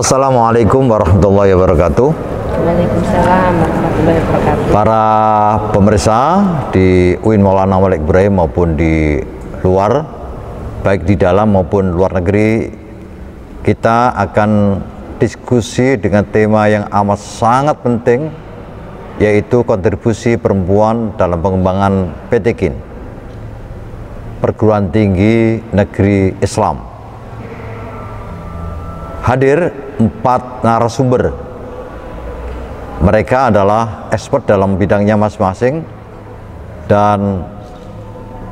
Assalamualaikum warahmatullahi wabarakatuh. Waalaikumsalam warahmatullahi wabarakatuh. Para pemirsa di UIN Maulana Malik Ibrahim maupun di luar, baik di dalam maupun luar negeri, kita akan diskusi dengan tema yang amat sangat penting, yaitu kontribusi perempuan dalam pengembangan PTKIN, Perguruan Tinggi Negeri Islam. Hadir 4 narasumber. Mereka adalah expert dalam bidangnya masing-masing, dan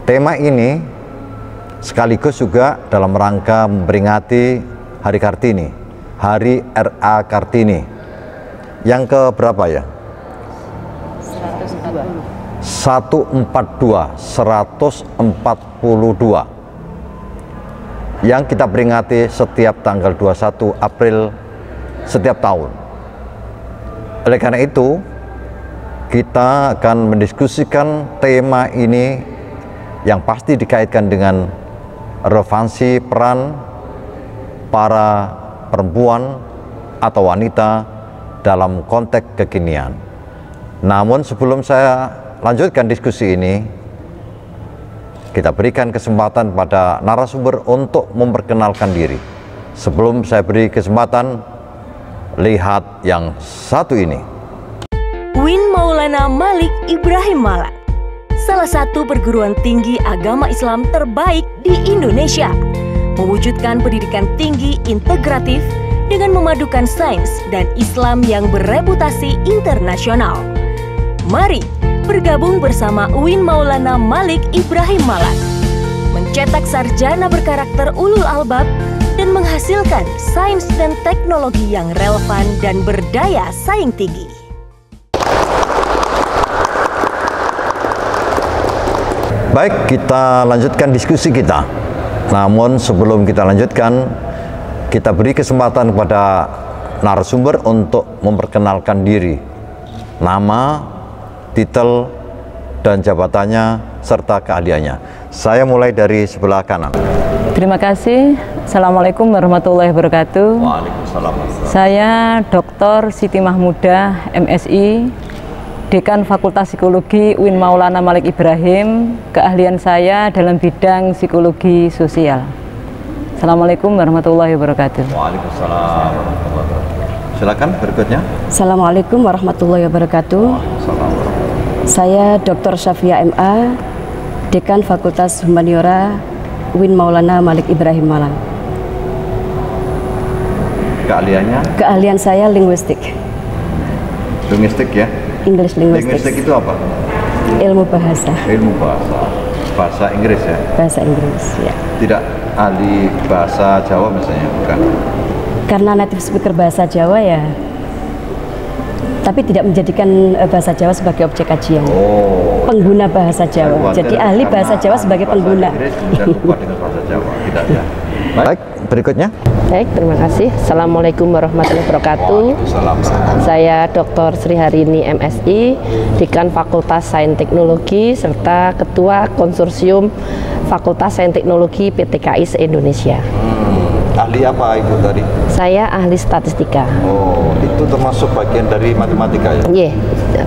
tema ini sekaligus juga dalam rangka memperingati Hari Kartini, Hari R.A. Kartini. Yang ke berapa ya? 142 yang kita peringati setiap tanggal 21 April setiap tahun. Oleh karena itu, kita akan mendiskusikan tema ini yang pasti dikaitkan dengan relevansi peran para perempuan atau wanita dalam konteks kekinian. Namun sebelum saya lanjutkan diskusi ini, kita berikan kesempatan pada narasumber untuk memperkenalkan diri. Sebelum saya beri kesempatan, lihat yang satu ini. UIN Maulana Malik Ibrahim Malang, salah satu perguruan tinggi agama Islam terbaik di Indonesia, mewujudkan pendidikan tinggi integratif dengan memadukan sains dan Islam yang bereputasi internasional. Mari bergabung bersama UIN Maulana Malik Ibrahim Malang, mencetak sarjana berkarakter ulul albab dan menghasilkan sains dan teknologi yang relevan dan berdaya saing tinggi. Baik, kita lanjutkan diskusi kita. Namun sebelum kita lanjutkan, kita beri kesempatan kepada narasumber untuk memperkenalkan diri, nama, titel, dan jabatannya serta keahliannya. Saya mulai dari sebelah kanan. Terima kasih. Assalamualaikum warahmatullahi wabarakatuh. Waalaikumsalam. Saya Dr. Siti Mahmudah, MSI, Dekan Fakultas Psikologi UIN Maulana Malik Ibrahim. Keahlian saya dalam bidang psikologi sosial. Assalamualaikum warahmatullahi wabarakatuh. Waalaikumsalam warahmatullahi wabarakatuh. Silakan berikutnya. Assalamualaikum warahmatullahi wabarakatuh. Waalaikumsalam. Saya Dr. Syafia MA, Dekan Fakultas Humaniora UIN Maulana Malik Ibrahim Malang. Keahliannya? Keahlian saya linguistik. Linguistik ya? English linguistik. Linguistik itu apa? Ilmu bahasa. Ilmu bahasa. Bahasa Inggris ya? Bahasa Inggris, ya. Tidak ahli bahasa Jawa misalnya, bukan? Karena native speaker bahasa Jawa ya, tapi tidak menjadikan bahasa Jawa sebagai objek kajian. Oh. Pengguna bahasa Jawa. Jadi ahli bahasa Jawa sebagai pengguna. Inggris, kemudian lupa dengan bahasa Jawa. Tidak ya? Baik, berikutnya. Baik, terima kasih. Assalamualaikum warahmatullahi wabarakatuh. Waalaikumsalam. Saya Dr. Sri Harini MSI, Dekan Fakultas Sains Teknologi serta Ketua Konsorsium Fakultas Sains Teknologi PTKI se-Indonesia. Ahli apa Ibu tadi? Saya ahli statistika. Oh, itu termasuk bagian dari matematika ya? Iya,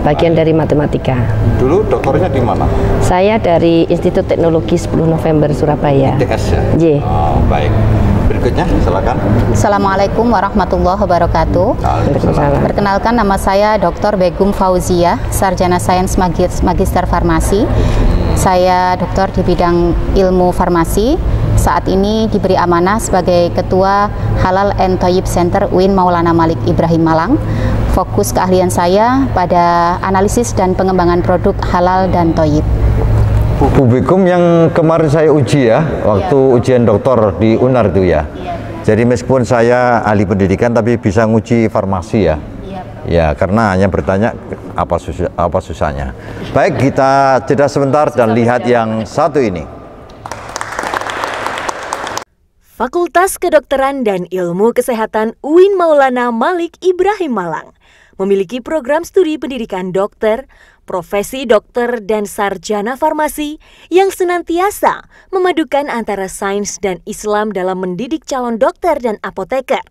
bagian dari matematika. Dulu doktornya di mana? Saya dari Institut Teknologi 10 November Surabaya. ITS ya? Iya. Oh, baik. Berikutnya, silakan. Assalamualaikum warahmatullahi wabarakatuh. Waalaikumsalam. Perkenalkan, nama saya Dr. Begum Fauzia, Sarjana Sains Magister Farmasi. Saya doktor di bidang ilmu farmasi. Saat ini diberi amanah sebagai Ketua Halal and Thayyib Center UIN Maulana Malik Ibrahim Malang. Fokus keahlian saya pada analisis dan pengembangan produk halal dan thayyib. Bu Begum yang kemarin saya uji ya, waktu ujian doktor di UNAR itu ya. Jadi meskipun saya ahli pendidikan tapi bisa nguji farmasi ya. Ya, karena hanya bertanya apa susahnya. Baik, kita jeda sebentar dan lihat yang satu ini. Fakultas Kedokteran dan Ilmu Kesehatan UIN Maulana Malik Ibrahim Malang memiliki program studi pendidikan dokter, profesi dokter, dan sarjana farmasi yang senantiasa memadukan antara sains dan Islam dalam mendidik calon dokter dan apoteker,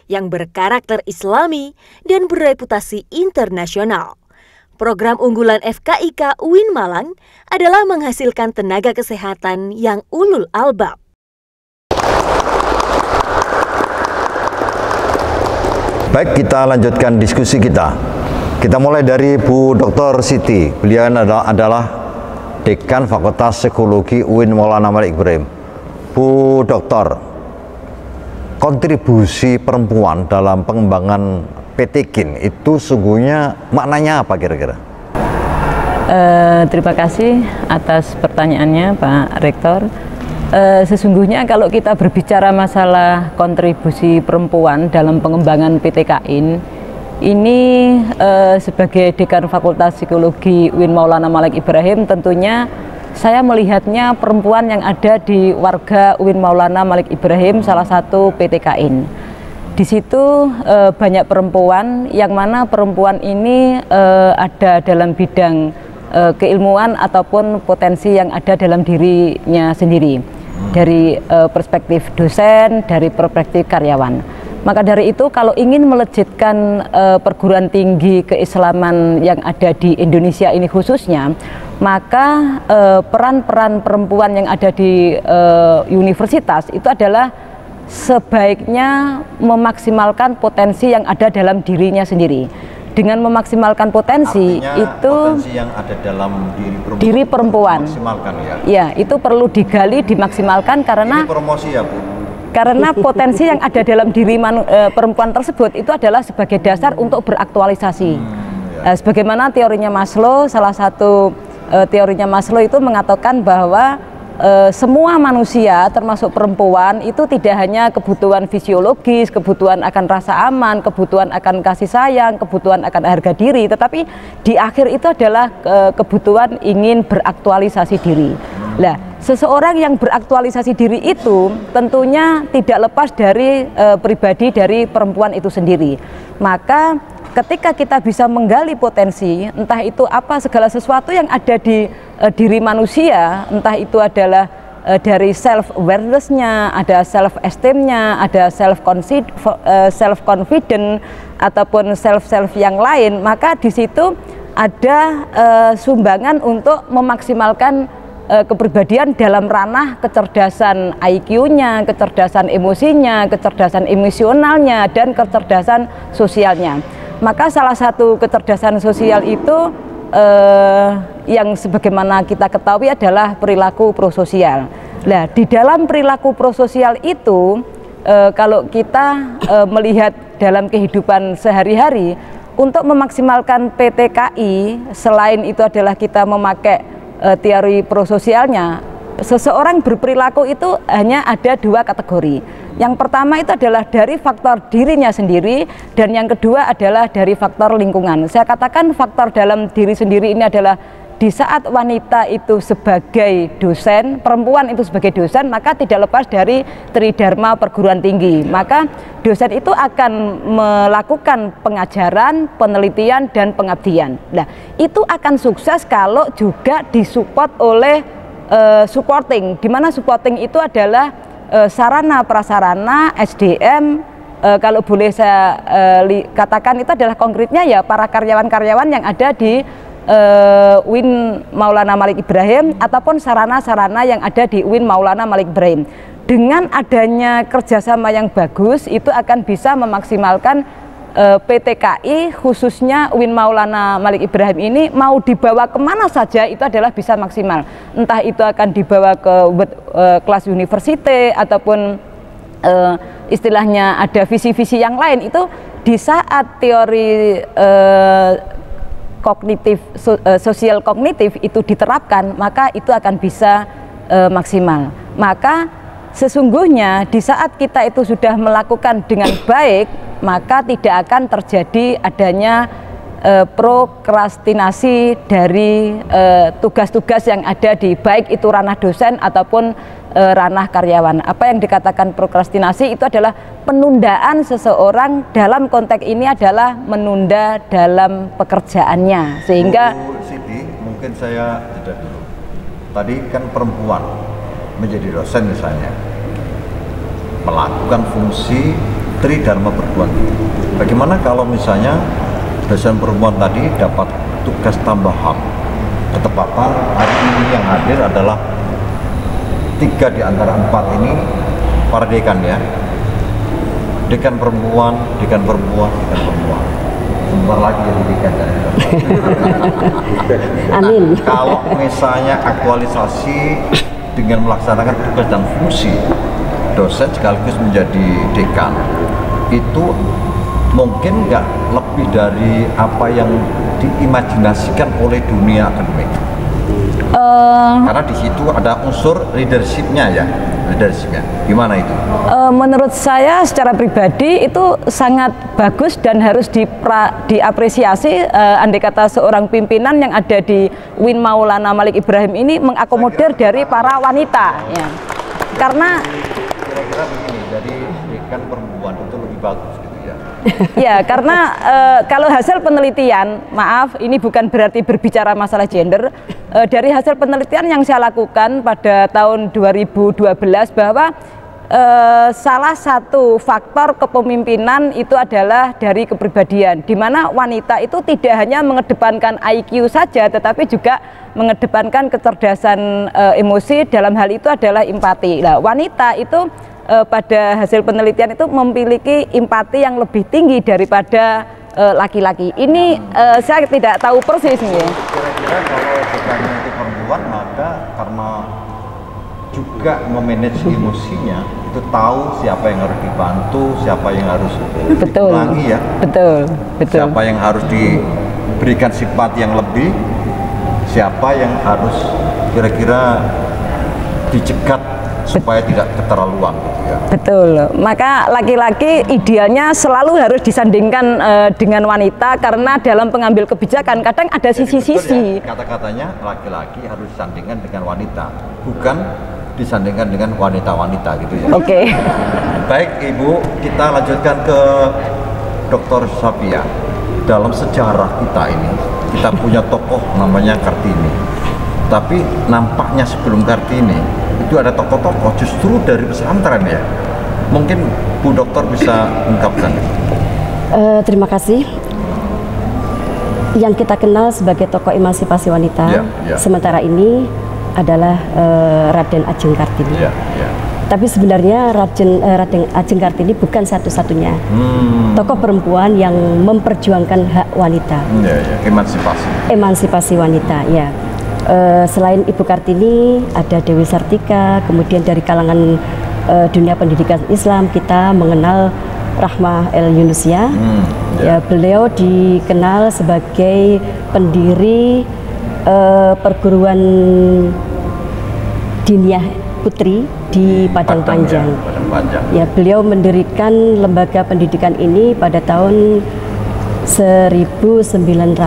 yang berkarakter Islami dan bereputasi internasional. Program unggulan FKIK UIN Malang adalah menghasilkan tenaga kesehatan yang ulul albab. Baik, kita lanjutkan diskusi kita. Kita mulai dari Bu Dr. Siti. Beliau adalah Dekan Fakultas Psikologi UIN Maulana Malik Ibrahim. Bu Dokter, kontribusi perempuan dalam pengembangan PT KIN itu sungguhnya maknanya apa kira-kira? Terima kasih atas pertanyaannya Pak Rektor. Sesungguhnya kalau kita berbicara masalah kontribusi perempuan dalam pengembangan PT KIN, ini sebagai Dekan Fakultas Psikologi UIN Maulana Malik Ibrahim, tentunya saya melihatnya perempuan yang ada di warga UIN Maulana Malik Ibrahim, salah satu PT KIN. Di situ banyak perempuan, yang mana perempuan ini ada dalam bidang keilmuan ataupun potensi yang ada dalam dirinya sendiri, dari perspektif dosen, dari perspektif karyawan. Maka dari itu, kalau ingin melejitkan perguruan tinggi keislaman yang ada di Indonesia ini khususnya, maka peran-peran perempuan yang ada di universitas itu adalah sebaiknya memaksimalkan potensi yang ada dalam dirinya sendiri. Dengan memaksimalkan potensi, artinya itu potensi yang ada dalam diri perempuan maksimalkan, ya, itu perlu digali, dimaksimalkan, karena ini promosi ya Bu. Karena potensi yang ada dalam diri perempuan tersebut itu adalah sebagai dasar untuk beraktualisasi. Sebagaimana teorinya Maslow, salah satu teorinya Maslow itu mengatakan bahwa semua manusia termasuk perempuan itu tidak hanya kebutuhan fisiologis, kebutuhan akan rasa aman, kebutuhan akan kasih sayang, kebutuhan akan harga diri, tetapi di akhir itu adalah kebutuhan ingin beraktualisasi diri. Nah, seseorang yang beraktualisasi diri itu tentunya tidak lepas dari pribadi dari perempuan itu sendiri. Maka ketika kita bisa menggali potensi, entah itu apa segala sesuatu yang ada di diri manusia, entah itu adalah dari self awareness-nya, ada self esteem-nya, ada self confident ataupun self yang lain, maka di situ ada sumbangan untuk memaksimalkan kepribadian dalam ranah kecerdasan IQ-nya, kecerdasan emosinya, kecerdasan emosionalnya, dan kecerdasan sosialnya. Maka salah satu kecerdasan sosial itu yang sebagaimana kita ketahui adalah perilaku prososial. Nah, di dalam perilaku prososial itu kalau kita melihat dalam kehidupan sehari-hari, untuk memaksimalkan PT KI, selain itu adalah kita memakai teori prososialnya, seseorang berperilaku itu hanya ada dua kategori. Yang pertama itu adalah dari faktor dirinya sendiri, dan yang kedua adalah dari faktor lingkungan. Saya katakan faktor dalam diri sendiri ini adalah di saat wanita itu sebagai dosen, perempuan itu sebagai dosen, maka tidak lepas dari Tridharma perguruan tinggi. Maka dosen itu akan melakukan pengajaran, penelitian, dan pengabdian. Nah, itu akan sukses kalau juga disupport oleh supporting, di mana supporting itu adalah sarana prasarana SDM. Kalau boleh saya katakan, itu adalah konkretnya ya para karyawan-karyawan yang ada di UIN Maulana Malik Ibrahim ataupun sarana-sarana yang ada di UIN Maulana Malik Ibrahim. Dengan adanya kerjasama yang bagus, itu akan bisa memaksimalkan PT KI khususnya UIN Maulana Malik Ibrahim ini mau dibawa kemana saja itu adalah bisa maksimal. Entah itu akan dibawa ke kelas universitas ataupun istilahnya ada visi-visi yang lain, itu di saat teori kognitif, sosial kognitif itu diterapkan, maka itu akan bisa maksimal. Maka sesungguhnya di saat kita itu sudah melakukan dengan baik, maka tidak akan terjadi adanya prokrastinasi dari tugas-tugas yang ada di baik itu ranah dosen ataupun ranah karyawan. Apa yang dikatakan prokrastinasi itu adalah penundaan seseorang, dalam konteks ini adalah menunda dalam pekerjaannya. Sehingga Bu Siti, mungkin saya jeda dulu. Tadi kan perempuan menjadi dosen misalnya, melakukan fungsi Tridharma Perguruan Tinggi. Bagaimana kalau misalnya dosen perempuan tadi dapat tugas tambahan? Ketepatan hari ini yang hadir adalah 3 di antara 4 ini para dekan ya. Dekan perempuan, dekan perempuan, dekan perempuan. Sebentar lagi jadi dekan ya. Amin. Nah, kalau misalnya aktualisasi dengan melaksanakan tugas dan fungsi dosen sekaligus menjadi dekan, itu mungkin nggak lebih dari apa yang diimajinasikan oleh dunia akademik. Karena di situ ada unsur leadershipnya ya, leadershipnya. Gimana itu? Menurut saya secara pribadi itu sangat bagus dan harus diapresiasi. Andai kata seorang pimpinan yang ada di UIN Maulana Malik Ibrahim ini mengakomodir dari para wanita. Ya. Karena kira-kira begini, dari dekan perempuan itu lebih bagus gitu ya. ya, karena kalau hasil penelitian, maaf, ini bukan berarti berbicara masalah gender. Dari hasil penelitian yang saya lakukan pada tahun 2012 bahwa salah satu faktor kepemimpinan itu adalah dari kepribadian, di mana wanita itu tidak hanya mengedepankan IQ saja, tetapi juga mengedepankan kecerdasan emosi. Dalam hal itu adalah empati. Nah, wanita itu pada hasil penelitian itu memiliki empati yang lebih tinggi daripada laki-laki. Ini saya tidak tahu persis nih. Kira-kira kalau dekannya itu perempuan, maka karena juga memanage emosinya, itu tahu siapa yang harus dibantu, siapa yang harus dikurangi ya. Betul. Siapa yang harus diberikan sifat yang lebih, siapa yang harus kira-kira dicegat supaya tidak keterlaluan gitu ya. Betul. Maka laki-laki idealnya selalu harus disandingkan dengan wanita, karena dalam pengambil kebijakan kadang ada sisi-sisi. Ya, kata-katanya laki-laki harus disandingkan dengan wanita, bukan disandingkan dengan wanita-wanita gitu ya. Oke. Baik Ibu, kita lanjutkan ke Dr. Safia. Dalam sejarah kita ini, kita punya tokoh namanya Kartini. Tapi nampaknya sebelum Kartini itu ada tokoh-tokoh justru dari pesantren ya. Mungkin Bu Dokter bisa ungkapkan. Terima kasih. Yang kita kenal sebagai tokoh emansipasi wanita sementara ini adalah Raden Ajeng Kartini. Tapi sebenarnya Raden Ajeng Kartini bukan satu-satunya tokoh perempuan yang memperjuangkan hak wanita. Emansipasi wanita, ya. Selain Ibu Kartini, ada Dewi Sartika. Kemudian dari kalangan dunia pendidikan Islam kita mengenal Rahmah El Yunusia. Ya, beliau dikenal sebagai pendiri perguruan diniyah putri di Padang Panjang. Ya, beliau mendirikan lembaga pendidikan ini pada tahun 1923.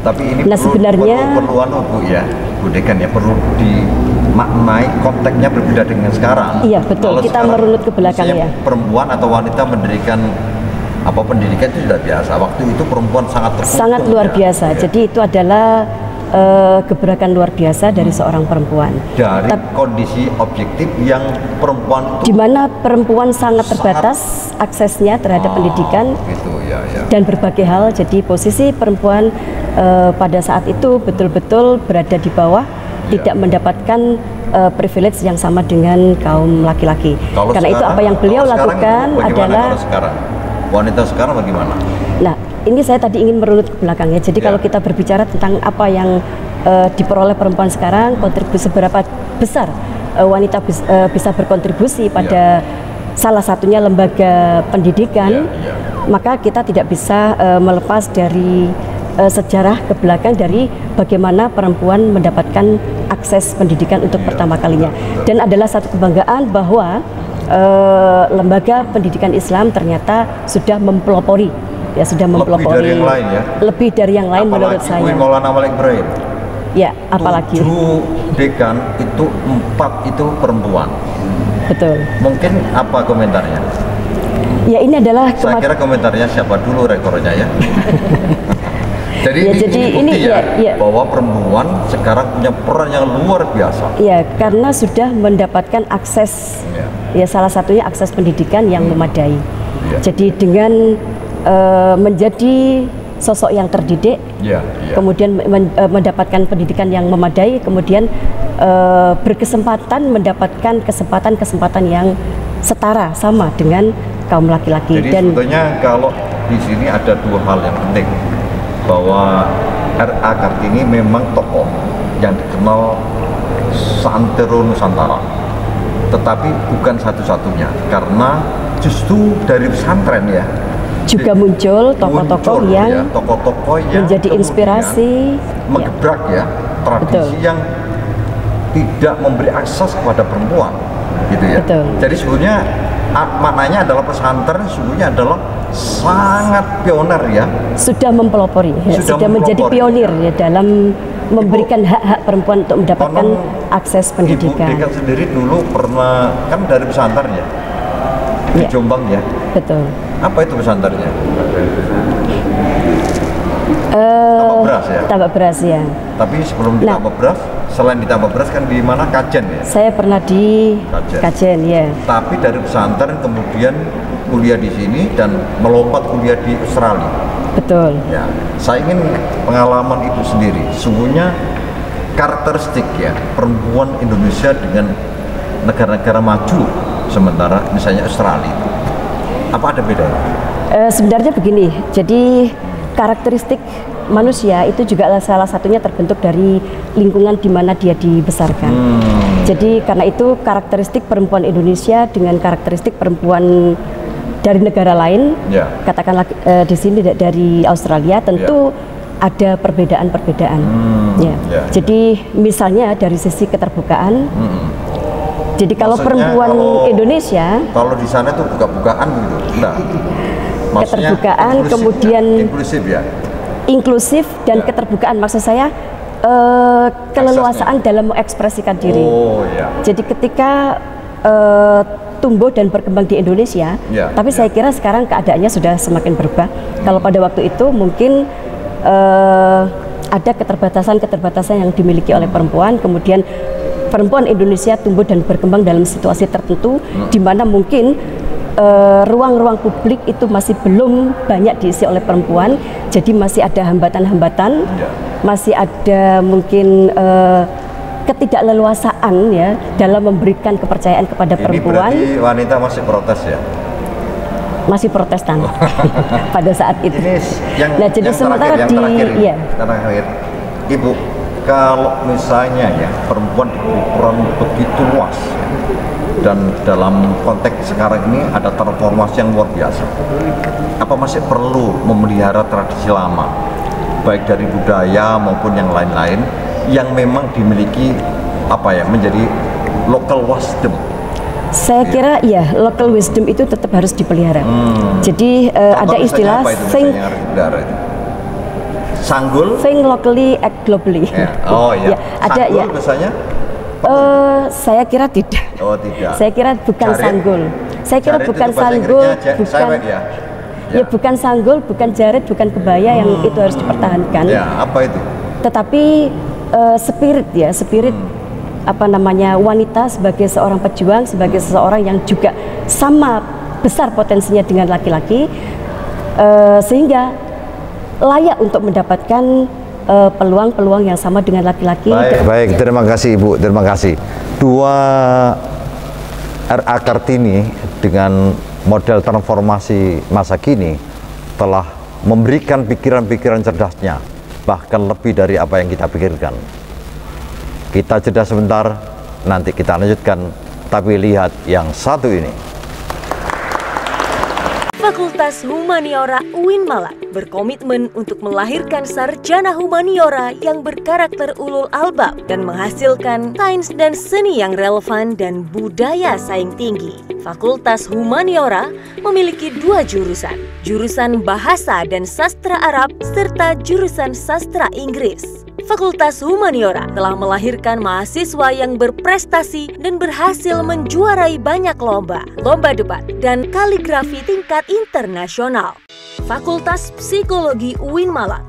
Tapi ini nah, sebenarnya perlu Bu ya, Bu Dekan ya, perlu dimaknai konteksnya berbeda dengan sekarang. Iya betul. Kalau kita merunut ke belakang ya. Perempuan atau wanita mendirikan pendidikan itu sudah biasa. Waktu itu perempuan sangat terpukul. Sangat luar biasa. Ya. Jadi itu adalah gebrakan luar biasa dari seorang perempuan. Dari kondisi objektif yang perempuan itu, di mana perempuan sangat terbatas aksesnya terhadap pendidikan gitu, dan berbagai hal. Jadi posisi perempuan pada saat itu betul-betul berada di bawah, tidak mendapatkan privilege yang sama dengan kaum laki-laki. Karena itu apa yang beliau lakukan adalah wanita sekarang bagaimana? Nah, ini saya tadi ingin merunut ke belakangnya. Jadi kalau kita berbicara tentang apa yang diperoleh perempuan sekarang, kontribusi seberapa besar wanita bisa berkontribusi pada salah satunya lembaga pendidikan, maka kita tidak bisa melepas dari sejarah ke belakang dari bagaimana perempuan mendapatkan akses pendidikan untuk pertama kalinya. Dan adalah satu kebanggaan bahwa lembaga pendidikan Islam ternyata sudah mempelopori. Ya, sudah mempelopori lebih dari yang lain ya. Lebih dari yang lain menurut saya. UIN Maulana Malik Ibrahim. Ya, apalagi 7 dekan itu 4 itu perempuan. Betul. Mungkin apa komentarnya? Ya, ini adalah saya kira komentarnya siapa dulu rekornya ya. Jadi, ini ya, bahwa perempuan sekarang punya peran yang luar biasa. Ya, karena sudah mendapatkan akses, ya salah satunya akses pendidikan yang memadai. Jadi dengan menjadi sosok yang terdidik, kemudian mendapatkan pendidikan yang memadai, kemudian berkesempatan mendapatkan kesempatan yang setara sama dengan kaum laki-laki. Jadi sebetulnya kalau di sini ada dua hal yang penting, bahwa R.A. Kartini memang tokoh yang dikenal santero Nusantara, tetapi bukan satu-satunya, karena justru dari pesantren ya juga muncul tokoh-tokoh yang menjadi inspirasi, menggebrak tradisi yang tidak memberi akses kepada perempuan, gitu ya. Jadi sebetulnya maknanya adalah pesantren sesungguhnya adalah sangat pioner ya. Sudah mempelopori, sudah menjadi pionir ya dalam memberikan hak-hak perempuan untuk mendapatkan akses pendidikan. Ibu Deka sendiri dulu pernah kan dari pesantren ya, di Jombang ya. Betul. Apa itu pesantrennya? Tambak beras ya. Tambak beras ya. Tapi sebelum ditambak beras, selain ditambak beras kan di mana, Kajen ya? Saya pernah di Kajen ya. Tapi dari pesantren kemudian kuliah di sini dan melompat kuliah di Australia. Betul. Ya, saya ingin pengalaman ibu sendiri. Sungguhnya karakteristik ya perempuan Indonesia dengan negara-negara maju, sementara misalnya Australia. Apa ada bedanya? Sebenarnya begini, jadi karakteristik manusia itu juga salah satunya terbentuk dari lingkungan di mana dia dibesarkan. Jadi karena itu karakteristik perempuan Indonesia dengan karakteristik perempuan dari negara lain, katakanlah di sini dari Australia, tentu ada perbedaan-perbedaan. Jadi misalnya dari sisi keterbukaan. Jadi kalau perempuan Indonesia, kalau di sana itu buka-bukaan gitu, enggak. Keterbukaan, inklusif, kemudian inklusif ya. Inklusif dan keterbukaan, maksud saya keleluasaan dalam mengekspresikan diri. Jadi ketika tumbuh dan berkembang di Indonesia, tapi saya kira sekarang keadaannya sudah semakin berubah. Kalau pada waktu itu mungkin ada keterbatasan-keterbatasan yang dimiliki oleh perempuan, kemudian perempuan Indonesia tumbuh dan berkembang dalam situasi tertentu di mana mungkin ruang-ruang publik itu masih belum banyak diisi oleh perempuan, jadi masih ada hambatan-hambatan, masih ada mungkin ketidakleluasaan ya dalam memberikan kepercayaan kepada perempuan. Ini berarti wanita masih protes ya? Masih protestan pada saat itu. Nah, jadi sementara terakhir, Ibu, kalau misalnya ya perempuan berukuran begitu luas dan dalam konteks sekarang ini ada transformasi yang luar biasa, apa masih perlu memelihara tradisi lama baik dari budaya maupun yang lain-lain yang memang dimiliki menjadi local wisdom? Saya kira ya local wisdom itu tetap harus dipelihara. Jadi ada istilah sanggul, think locally, act globally. Ada sanggul misalnya? Saya kira tidak. Saya kira bukan jarit. Sanggul. Saya kira bukan sanggul, bukan sanggul, bukan jarit, bukan kebaya yang itu harus dipertahankan. Apa itu? Tetapi spirit wanita sebagai seorang pejuang, sebagai seseorang yang juga sama besar potensinya dengan laki-laki, sehingga layak untuk mendapatkan peluang-peluang yang sama dengan laki-laki. Baik, terima kasih Ibu, terima kasih. Dua R.A. Kartini dengan model transformasi masa kini telah memberikan pikiran-pikiran cerdasnya, bahkan lebih dari apa yang kita pikirkan. Kita jeda sebentar, nanti kita lanjutkan, tapi lihat yang satu ini. Fakultas Humaniora UIN Malang berkomitmen untuk melahirkan sarjana humaniora yang berkarakter ulul albab dan menghasilkan sains dan seni yang relevan dan budaya saing tinggi. Fakultas Humaniora memiliki 2 jurusan, jurusan Bahasa dan Sastra Arab serta jurusan Sastra Inggris. Fakultas Humaniora telah melahirkan mahasiswa yang berprestasi dan berhasil menjuarai banyak lomba debat, dan kaligrafi tingkat internasional. Fakultas Psikologi UIN Malang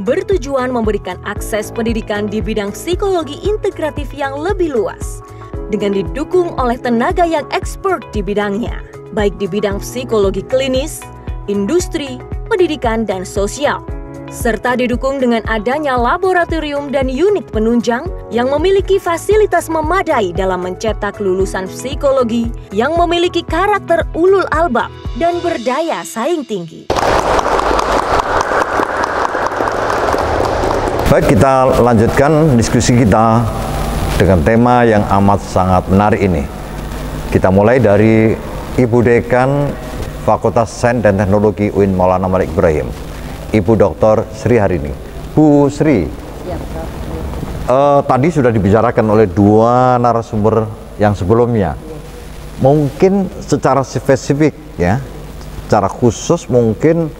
bertujuan memberikan akses pendidikan di bidang psikologi integratif yang lebih luas, dengan didukung oleh tenaga yang expert di bidangnya, baik di bidang psikologi klinis, industri, pendidikan, dan sosial, serta didukung dengan adanya laboratorium dan unit penunjang yang memiliki fasilitas memadai dalam mencetak lulusan psikologi yang memiliki karakter ulul albab dan berdaya saing tinggi. Baik, kita lanjutkan diskusi kita dengan tema yang amat sangat menarik ini. Kita mulai dari Ibu Dekan Fakultas Sains dan Teknologi UIN Maulana Malik Ibrahim, Ibu Dr. Sri Harini. Bu Sri, tadi sudah dibicarakan oleh dua narasumber yang sebelumnya. Mungkin secara spesifik ya, secara khusus mungkin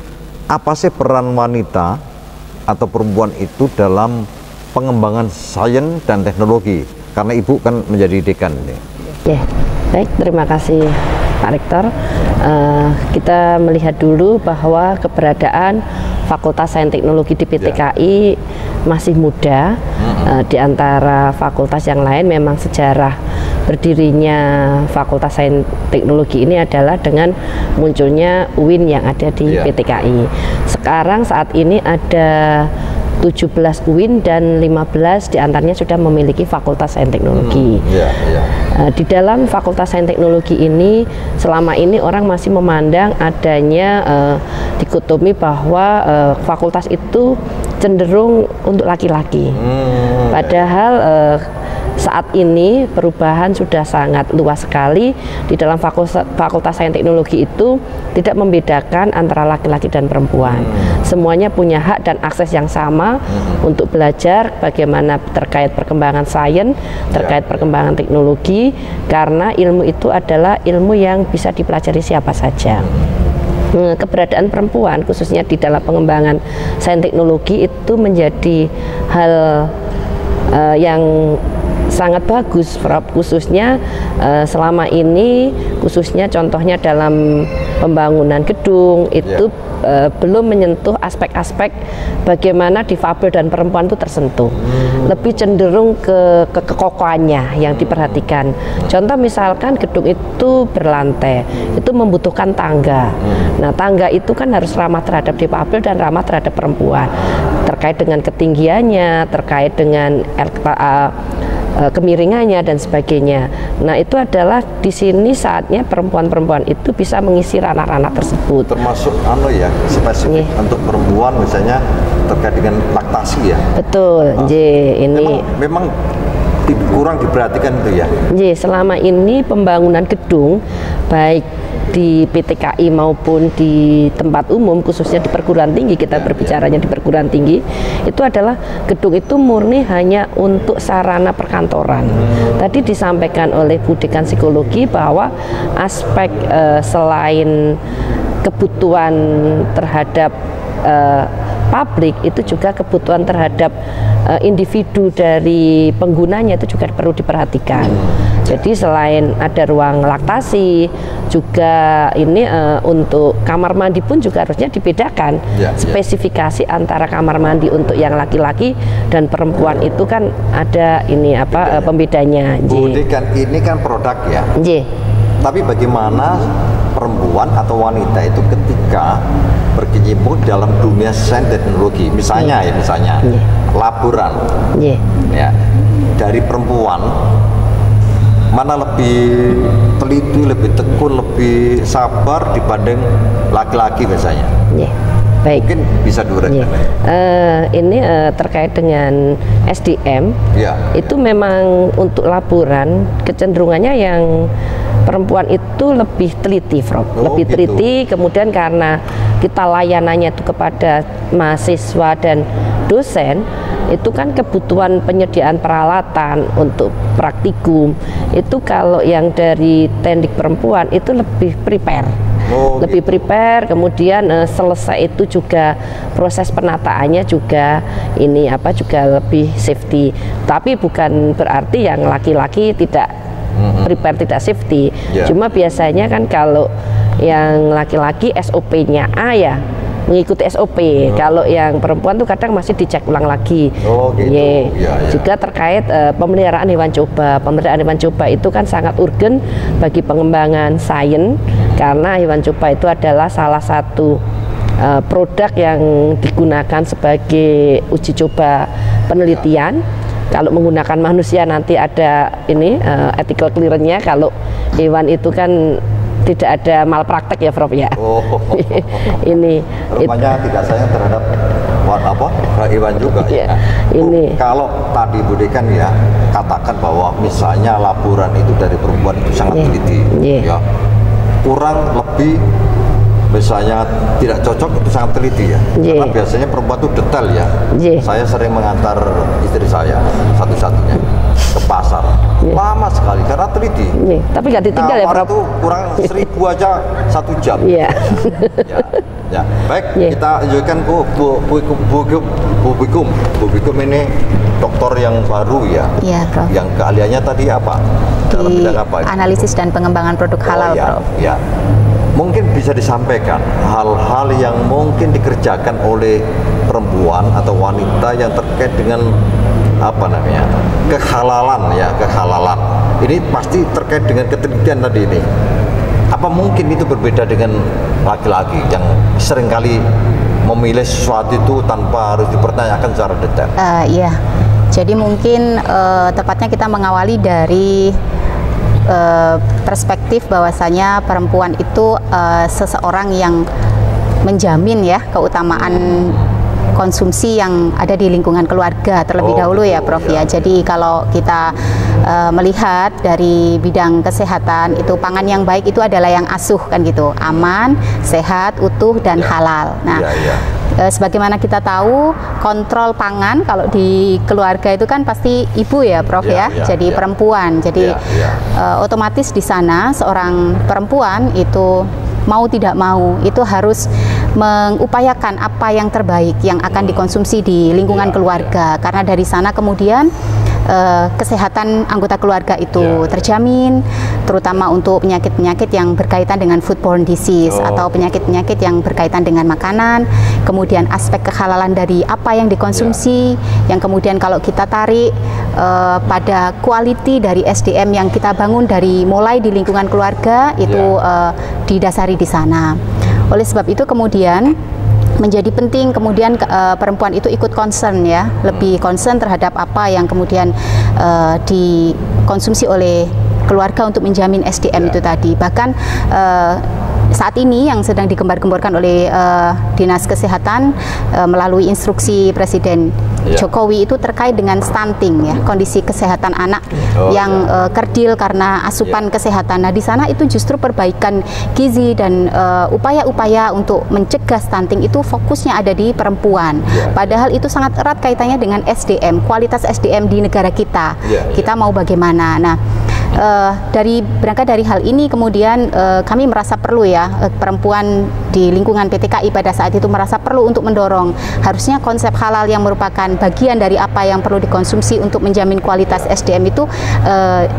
apa sih peran wanita atau perempuan itu dalam pengembangan sains dan teknologi, karena Ibu kan menjadi dekan ini. Ya, baik, terima kasih Pak Rektor. Kita melihat dulu bahwa keberadaan Fakultas Sains Teknologi di PTKI masih muda. Di antara fakultas yang lain memang sejarah berdirinya Fakultas Sains Teknologi ini adalah dengan munculnya UIN yang ada di PTKI. Sekarang saat ini ada 17 UIN dan 15 diantaranya sudah memiliki Fakultas Sains Teknologi. Di dalam Fakultas Sains Teknologi ini selama ini orang masih memandang adanya dikotomi bahwa fakultas itu cenderung untuk laki-laki. Padahal saat ini perubahan sudah sangat luas sekali. Di dalam Fakultas Sains Teknologi itu tidak membedakan antara laki-laki dan perempuan. Semuanya punya hak dan akses yang sama untuk belajar bagaimana terkait perkembangan sains, terkait perkembangan teknologi, karena ilmu itu adalah ilmu yang bisa dipelajari siapa saja. Keberadaan perempuan khususnya di dalam pengembangan sains teknologi itu menjadi hal yang sangat bagus, khususnya selama ini, khususnya contohnya dalam pembangunan gedung itu belum menyentuh aspek-aspek bagaimana difabel dan perempuan itu tersentuh. Lebih cenderung ke kekokohannya yang diperhatikan. Contoh misalkan gedung itu berlantai, itu membutuhkan tangga. Nah, tangga itu kan harus ramah terhadap difabel dan ramah terhadap perempuan. Terkait dengan ketinggiannya, terkait dengan kemiringannya dan sebagainya. Nah, itu adalah di sini saatnya perempuan-perempuan itu bisa mengisi ranah-ranah tersebut. Termasuk spesifik untuk perempuan misalnya terkait dengan laktasi ya. Betul. Ini memang kurang diperhatikan itu ya. Selama ini pembangunan gedung baik di PTKI maupun di tempat umum, khususnya di perguruan tinggi, kita berbicaranya di perguruan tinggi, itu adalah gedung itu murni hanya untuk sarana perkantoran. Tadi disampaikan oleh Bu Dekan Psikologi bahwa aspek selain kebutuhan terhadap publik, itu juga kebutuhan terhadap individu dari penggunanya itu juga perlu diperhatikan. Jadi selain ada ruang laktasi, juga ini untuk kamar mandi pun juga harusnya dibedakan. Spesifikasi antara kamar mandi untuk yang laki-laki dan perempuan itu kan ada ini pembedanya. Bu Dekan, ini kan produk ya. Tapi bagaimana perempuan atau wanita itu ketika berkecimpung dalam dunia sains teknologi, misalnya laboran, ya, dari perempuan mana lebih teliti, lebih tekun, lebih sabar dibanding laki-laki misalnya? Baik. Mungkin bisa diuraikan. Ini terkait dengan SDM, itu memang untuk laboran kecenderungannya yang perempuan itu lebih teliti, lebih teliti. Kemudian karena kita layanannya itu kepada mahasiswa dan dosen, itu kan kebutuhan penyediaan peralatan untuk praktikum itu kalau yang dari teknik perempuan itu lebih prepare. Kemudian selesai itu juga proses penataannya juga juga lebih safety. Tapi bukan berarti yang laki-laki tidak prepare, tidak safety. Cuma biasanya kan kalau yang laki-laki SOP-nya A ya, mengikuti SOP. Kalau yang perempuan tuh kadang masih dicek ulang lagi. Oh gitu. Ya. Juga terkait pemeliharaan hewan coba. Pemeliharaan hewan coba itu kan sangat urgen bagi pengembangan sains, karena hewan coba itu adalah salah satu produk yang digunakan sebagai uji coba penelitian. Kalau menggunakan manusia nanti ada ini ethical clearance-nya. Kalau hewan itu kan tidak ada malpraktek ya Prof ya. Ini rupanya tidak sayang terhadap hewan juga ya. Ini kalau tadi Bu Dekan ya katakan bahwa misalnya laporan itu dari perempuan itu sangat teliti, ya kurang lebih misalnya tidak cocok itu sangat teliti ya. Karena biasanya perempuan itu detail ya. Saya sering mengantar istri saya satu-satunya ke pasar, lama sekali karena teliti. Tapi nggak ditinggal ya Prof. Itu kurang 1000 aja 1 jam. Ya. Baik, kita lanjutkan Bu Bikum ini dokter yang baru ya. Iya, Prof. Yang keahliannya tadi apa? Dalam bidang apa? Analisis dan pengembangan produk halal, Prof. Ya. Mungkin bisa disampaikan hal-hal yang mungkin dikerjakan oleh perempuan atau wanita yang terkait dengan kehalalan ya, kehalalan. Ini pasti terkait dengan ketelitian tadi ini. Apa mungkin itu berbeda dengan laki-laki yang seringkali memilih sesuatu itu tanpa harus dipertanyakan secara detail? Iya. Jadi mungkin tepatnya kita mengawali dari perspektif bahwasanya perempuan itu seseorang yang menjamin ya keutamaan konsumsi yang ada di lingkungan keluarga terlebih dahulu ya Prof ya. Jadi kalau kita melihat dari bidang kesehatan itu pangan yang baik itu adalah yang asuh kan gitu, aman, sehat, utuh dan halal. Nah, sebagaimana kita tahu kontrol pangan kalau di keluarga itu kan pasti ibu ya Prof ya. Jadi perempuan. Jadi otomatis di sana seorang perempuan itu mau tidak mau itu harus mengupayakan apa yang terbaik yang akan dikonsumsi di lingkungan keluarga, karena dari sana kemudian kesehatan anggota keluarga itu terjamin, terutama untuk penyakit-penyakit yang berkaitan dengan foodborne disease atau penyakit-penyakit yang berkaitan dengan makanan, kemudian aspek kehalalan dari apa yang dikonsumsi, yang kemudian kalau kita tarik pada quality dari SDM yang kita bangun dari mulai di lingkungan keluarga itu didasari di sana. Oleh sebab itu kemudian menjadi penting kemudian perempuan itu ikut concern ya, lebih concern terhadap apa yang kemudian dikonsumsi oleh keluarga untuk menjamin SDM itu tadi. Bahkan saat ini yang sedang digembar-gemborkan oleh Dinas Kesehatan melalui instruksi Presiden Jokowi itu terkait dengan stunting ya, kondisi kesehatan anak yang kerdil karena asupan kesehatan. Nah, di sana itu justru perbaikan gizi dan upaya-upaya untuk mencegah stunting itu fokusnya ada di perempuan. Padahal itu sangat erat kaitannya dengan SDM, kualitas SDM di negara kita. Kita mau bagaimana? Nah, berangkat dari hal ini kemudian kami merasa perlu ya perempuan di lingkungan PTKI pada saat itu merasa perlu untuk mendorong harusnya konsep halal yang merupakan bagian dari apa yang perlu dikonsumsi untuk menjamin kualitas SDM itu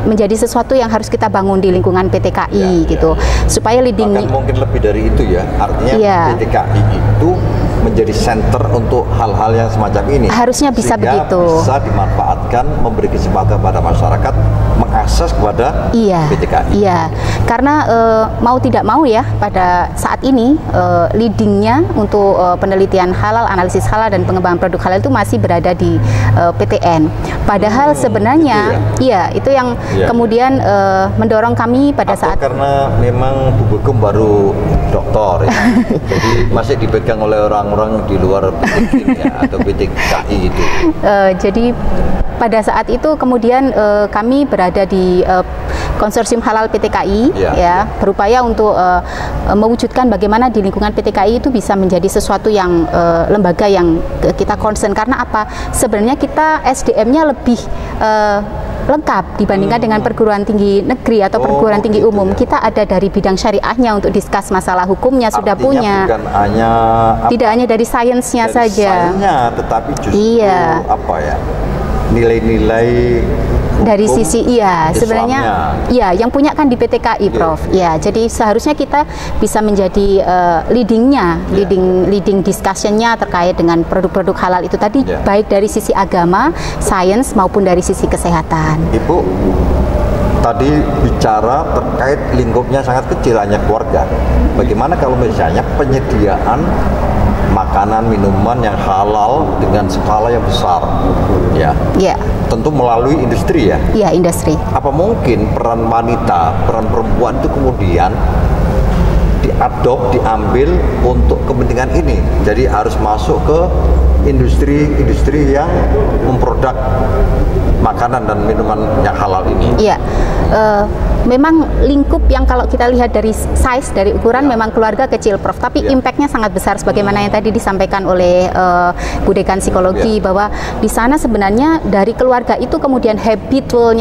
menjadi sesuatu yang harus kita bangun di lingkungan PTKI gitu, supaya leading. Bahkan mungkin lebih dari itu ya, artinya PTKI itu menjadi center untuk hal-hal yang semacam ini. Harusnya bisa begitu. Bisa dimanfaatkan, memberi kesempatan pada masyarakat mengakses kepada PTKI. Iya, karena mau tidak mau ya pada saat ini leadingnya untuk penelitian halal, analisis halal dan pengembangan produk halal itu masih berada di PTN. Padahal sebenarnya itu yang kemudian mendorong kami pada saat karena memang Bu Bikum baru doktor ya. Jadi masih dipegang oleh orang-orang di luar PTKI ya, atau PTKI itu. Jadi pada saat itu kemudian kami berada di konsorsium halal PTKI berupaya untuk mewujudkan bagaimana di lingkungan PTKI itu bisa menjadi sesuatu yang lembaga yang kita concern. Karena apa? Sebenarnya kita SDM-nya lebih lengkap dibandingkan dengan perguruan tinggi negeri atau perguruan tinggi umum. Kita ada dari bidang syariahnya untuk diskus masalah hukumnya. Artinya sudah punya. Bukan hanya tidak hanya dari sainsnya saja. Sainsnya, tetapi justru apa ya? Nilai-nilai Dari sisi sebenarnya yang punya kan di PTKI, Prof. Ya, jadi seharusnya kita bisa menjadi leading discussion-nya terkait dengan produk-produk halal itu tadi, baik dari sisi agama, sains maupun dari sisi kesehatan. Ibu tadi bicara terkait lingkupnya sangat kecil, hanya keluarga. Bagaimana kalau misalnya penyediaan makanan, minuman yang halal dengan skala yang besar, tentu melalui industri ya? Iya, industri. Apa mungkin peran wanita, peran perempuan itu kemudian diambil untuk kepentingan ini? Jadi harus masuk ke industri yang memproduk makanan dan minuman yang halal ini. Iya, memang lingkup yang kalau kita lihat dari size, dari ukuran memang keluarga kecil, Prof. Tapi impactnya sangat besar, sebagaimana yang tadi disampaikan oleh Bu Dekan Psikologi, bahwa di sana sebenarnya dari keluarga itu kemudian habitual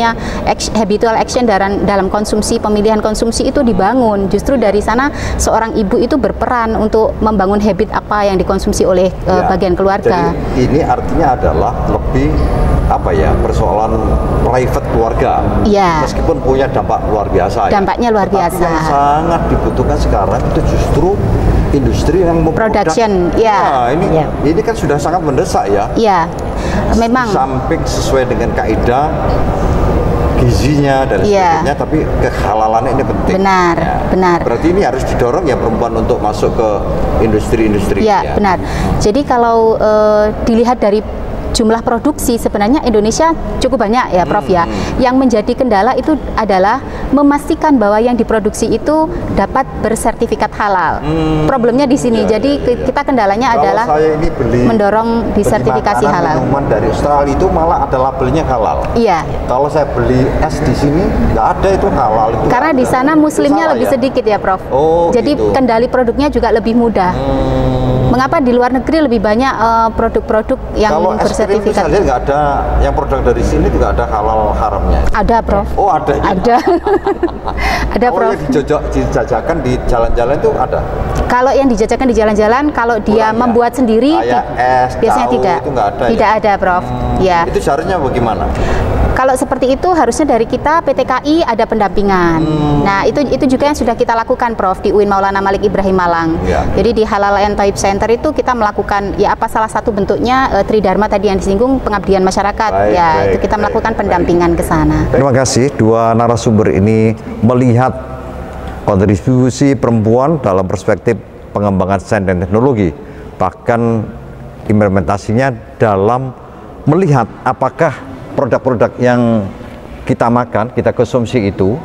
action dalam konsumsi, pemilihan konsumsi itu dibangun. Justru dari sana seorang ibu itu berperan untuk membangun habit apa yang dikonsumsi oleh bagian keluarga. Jadi ini artinya adalah lebih persoalan private keluarga. Iya. Meskipun punya dampak luar biasa. Dampaknya luar biasa. Tapi yang sangat dibutuhkan sekarang itu justru industri yang production. Ini kan sudah sangat mendesak ya. Iya. Memang. Samping sesuai dengan kaidah gizinya dan sebagainya, tapi kehalalannya ini penting. Benar. Berarti ini harus didorong ya perempuan untuk masuk ke industri-industri. Iya, benar. Jadi kalau dilihat dari jumlah produksi, sebenarnya Indonesia cukup banyak ya, Prof ya. Yang menjadi kendala itu adalah memastikan bahwa yang diproduksi itu dapat bersertifikat halal. Problemnya di sini. Jadi kita kendalanya adalah saya ini mendorong disertifikasi halal. Minuman dari Australia itu malah ada labelnya halal. Iya. Kalau saya beli es di sini nggak ada itu halal. Itu karena di sana muslimnya lebih sedikit ya, Prof. Jadi kendali produknya juga lebih mudah. Mengapa di luar negeri lebih banyak produk-produk yang bersertifikat? Kalau nggak ada yang produk dari sini juga ada halal haramnya. Ada, Prof. Oh, ada. Ada. Ada, Prof. Yang dijajakan di jalan-jalan itu ada. Kalau yang dijajakan di jalan-jalan, kalau dia membuat sendiri, biasanya tidak. Itu nggak ada. Tidak ada, Prof. Ya. Itu seharusnya bagaimana? Kalau seperti itu harusnya dari kita PTKI ada pendampingan. Nah, itu juga yang sudah kita lakukan, Prof, di UIN Maulana Malik Ibrahim Malang. Jadi di Halal and Thayyib Center itu kita melakukan salah satu bentuknya Tridharma tadi yang disinggung, pengabdian masyarakat. Itu kita melakukan pendampingan ke sana. Terima kasih. Dua narasumber ini melihat kontribusi perempuan dalam perspektif pengembangan sains dan teknologi, bahkan implementasinya dalam melihat apakah produk-produk yang kita makan, kita konsumsi itu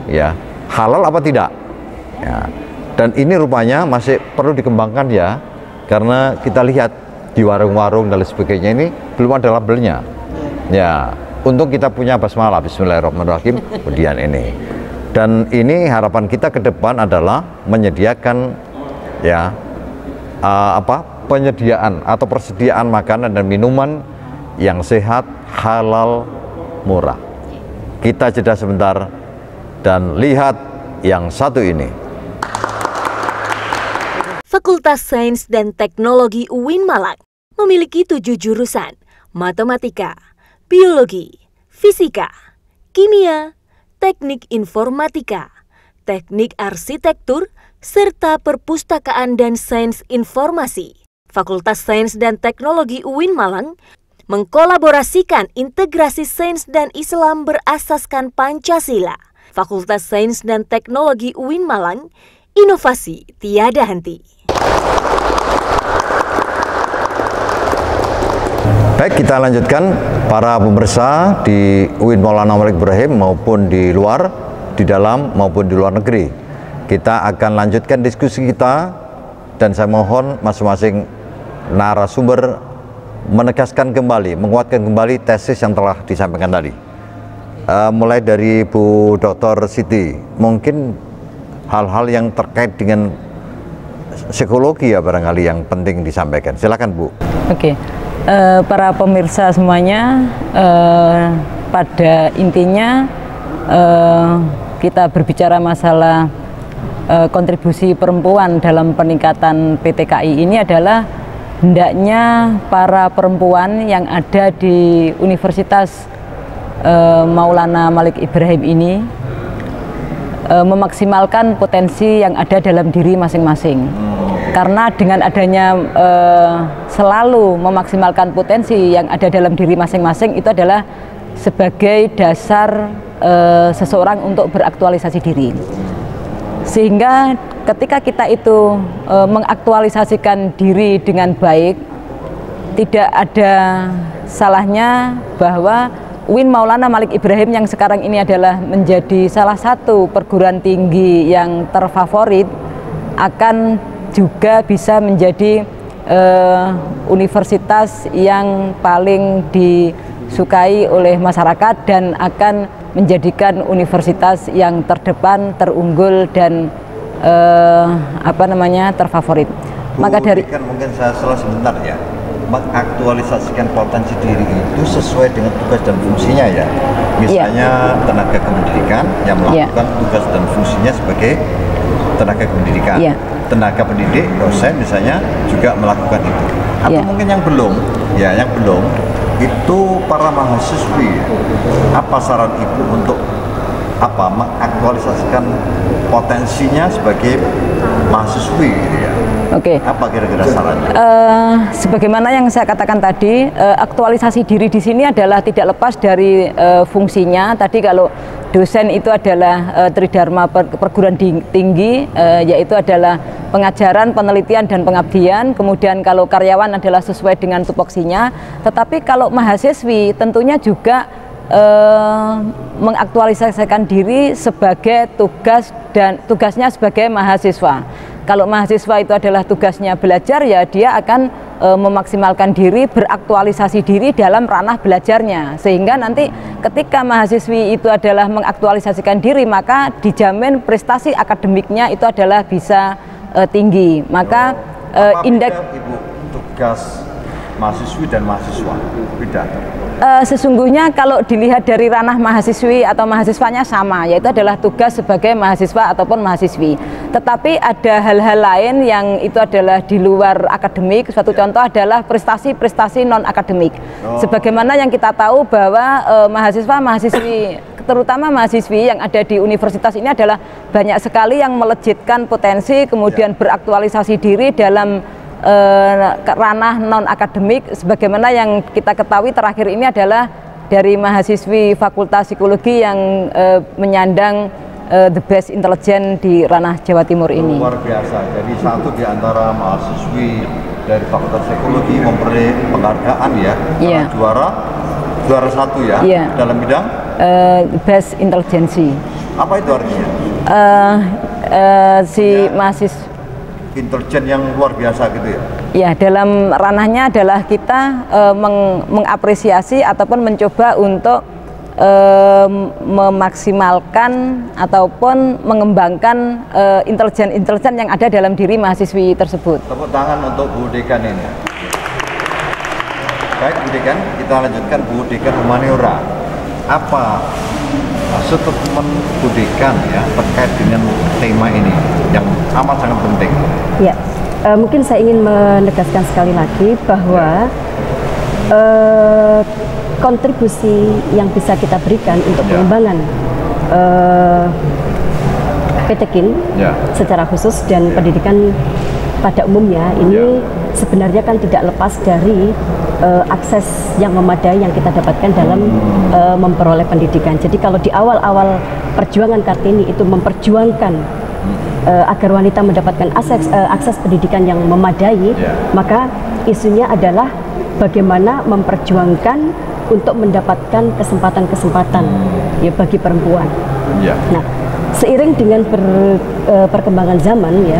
halal apa tidak. Dan ini rupanya masih perlu dikembangkan karena kita lihat di warung-warung dan sebagainya ini belum ada labelnya. Untung kita punya basmalah, bismillahirrahmanirrahim, kemudian ini. Dan ini harapan kita ke depan adalah menyediakan penyediaan atau persediaan makanan dan minuman yang sehat, halal, murah. Kita jeda sebentar dan lihat yang satu ini. Fakultas Sains dan Teknologi UIN Malang memiliki 7 jurusan: Matematika, Biologi, Fisika, Kimia, Teknik Informatika, Teknik Arsitektur, serta Perpustakaan dan Sains Informasi. Fakultas Sains dan Teknologi UIN Malang mengkolaborasikan integrasi sains dan Islam berasaskan Pancasila. Fakultas Sains dan Teknologi UIN Malang, inovasi tiada henti. Baik, kita lanjutkan para pemirsa di UIN Maulana Malik Ibrahim maupun di luar, di dalam maupun di luar negeri. Kita akan lanjutkan diskusi kita dan saya mohon masing-masing narasumber menegaskan kembali, menguatkan kembali tesis yang telah disampaikan tadi. Mulai dari Bu Dr. Siti, mungkin hal-hal yang terkait dengan psikologi barangkali yang penting disampaikan. Silakan, Bu. Oke. Para pemirsa semuanya, pada intinya kita berbicara masalah kontribusi perempuan dalam peningkatan PTKI ini adalah hendaknya para perempuan yang ada di universitas Maulana Malik Ibrahim ini memaksimalkan potensi yang ada dalam diri masing-masing. Karena dengan adanya selalu memaksimalkan potensi yang ada dalam diri masing-masing itu adalah sebagai dasar seseorang untuk beraktualisasi diri. Sehingga ketika kita itu mengaktualisasikan diri dengan baik, tidak ada salahnya bahwa UIN Maulana Malik Ibrahim yang sekarang ini adalah menjadi salah satu perguruan tinggi yang terfavorit akan juga bisa menjadi universitas yang paling disukai oleh masyarakat dan akan menjadikan universitas yang terdepan, terunggul dan terfavorit. Maka dari mungkin saya salah sebentar ya. Mengaktualisasikan potensi diri itu sesuai dengan tugas dan fungsinya ya. Misalnya tenaga kependidikan yang melakukan tugas dan fungsinya sebagai tenaga kependidikan. Tenaga pendidik, dosen misalnya juga melakukan itu. Atau mungkin yang belum itu para mahasiswi. Apa saran Ibu untuk mengaktualisasikan potensinya sebagai mahasiswi gitu ya? Oke. Apa kira-kira sarannya? Sebagaimana yang saya katakan tadi, aktualisasi diri di sini adalah tidak lepas dari fungsinya. Tadi kalau dosen itu adalah tridharma perguruan tinggi, yaitu adalah pengajaran, penelitian, dan pengabdian. Kemudian kalau karyawan adalah sesuai dengan tupoksinya. Tetapi kalau mahasiswi tentunya juga mengaktualisasikan diri sebagai tugasnya sebagai mahasiswa. Kalau mahasiswa itu adalah tugasnya belajar, ya dia akan memaksimalkan diri, beraktualisasi diri dalam ranah belajarnya, sehingga nanti ketika mahasiswi itu adalah mengaktualisasikan diri, maka dijamin prestasi akademiknya itu adalah bisa tinggi. Maka indeks Ibu tugas mahasiswi dan mahasiswa beda? Sesungguhnya kalau dilihat dari ranah mahasiswi atau mahasiswanya sama, yaitu adalah tugas sebagai mahasiswa ataupun mahasiswi. Tetapi ada hal-hal lain yang itu adalah di luar akademik. Suatu contoh adalah prestasi-prestasi non-akademik. Sebagaimana yang kita tahu bahwa mahasiswa-mahasiswi, terutama mahasiswi yang ada di universitas ini adalah banyak sekali yang melejitkan potensi, kemudian beraktualisasi diri dalam ranah non-akademik. Sebagaimana yang kita ketahui terakhir ini adalah dari mahasiswi Fakultas Psikologi yang menyandang the best intelligence di ranah Jawa Timur ini. Luar biasa. Jadi satu di antara mahasiswi dari Fakultas Psikologi memperoleh penghargaan ya, juara satu ya, dalam bidang best intelligence. Apa itu artinya? Si mahasiswa intelijen yang luar biasa gitu ya? Ya, dalam ranahnya adalah kita mengapresiasi ataupun mencoba untuk memaksimalkan ataupun mengembangkan intelijen yang ada dalam diri mahasiswi tersebut. Tepuk tangan untuk Bu Dekan ini. Baik Bu Dekan, kita lanjutkan Bu Dekan Humaniora. Apa statement Bu Dekan ya terkait dengan tema ini yang amat sangat penting? Ya, mungkin saya ingin menegaskan sekali lagi bahwa kontribusi yang bisa kita berikan untuk pengembangan PT KIN secara khusus dan pendidikan pada umumnya ini sebenarnya kan tidak lepas dari akses yang memadai yang kita dapatkan dalam memperoleh pendidikan. Jadi kalau di awal-awal perjuangan Kartini itu memperjuangkan agar wanita mendapatkan akses pendidikan yang memadai, maka isunya adalah bagaimana memperjuangkan untuk mendapatkan kesempatan-kesempatan ya bagi perempuan. Nah, seiring dengan perkembangan zaman ya,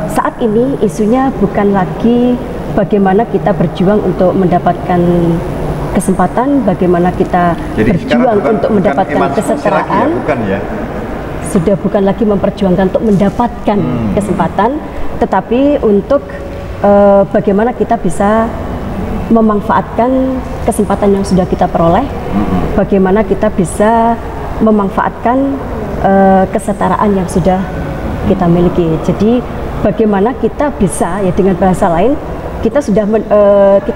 saat ini isunya bukan lagi bagaimana kita berjuang untuk mendapatkan kesempatan, bagaimana kita berjuang untuk mendapatkan kesetaraan. Sudah bukan lagi memperjuangkan untuk mendapatkan kesempatan, tetapi untuk bagaimana kita bisa memanfaatkan kesempatan yang sudah kita peroleh, bagaimana kita bisa memanfaatkan kesetaraan yang sudah kita miliki. Jadi bagaimana kita bisa, ya dengan bahasa lain, kita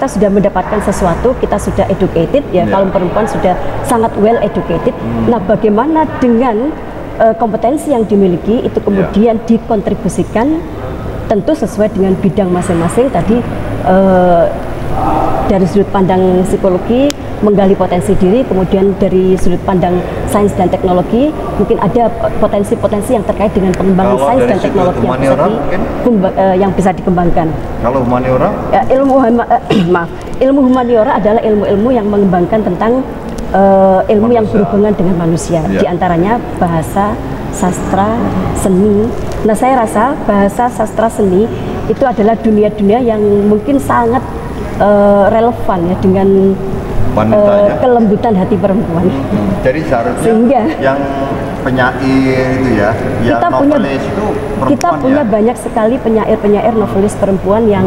sudah mendapatkan sesuatu, kita sudah educated ya, kaum perempuan sudah sangat well educated. Nah, bagaimana dengan kompetensi yang dimiliki itu kemudian dikontribusikan tentu sesuai dengan bidang masing-masing tadi, dari sudut pandang psikologi menggali potensi diri, kemudian dari sudut pandang sains dan teknologi mungkin ada potensi-potensi yang terkait dengan pengembangan sains dan teknologi yang bisa dikembangkan. Kalau humaniora? Ilmu humaniora adalah ilmu-ilmu yang mengembangkan tentang ilmu yang berhubungan dengan manusia, diantaranya bahasa, sastra, seni. Nah, saya rasa bahasa, sastra, seni itu adalah dunia-dunia yang mungkin sangat relevan ya dengan kelembutan hati perempuan. Jadi seharusnya sehingga yang penyair itu ya, yang novelis itu perempuan. Kita punya banyak sekali penyair-penyair novelis perempuan yang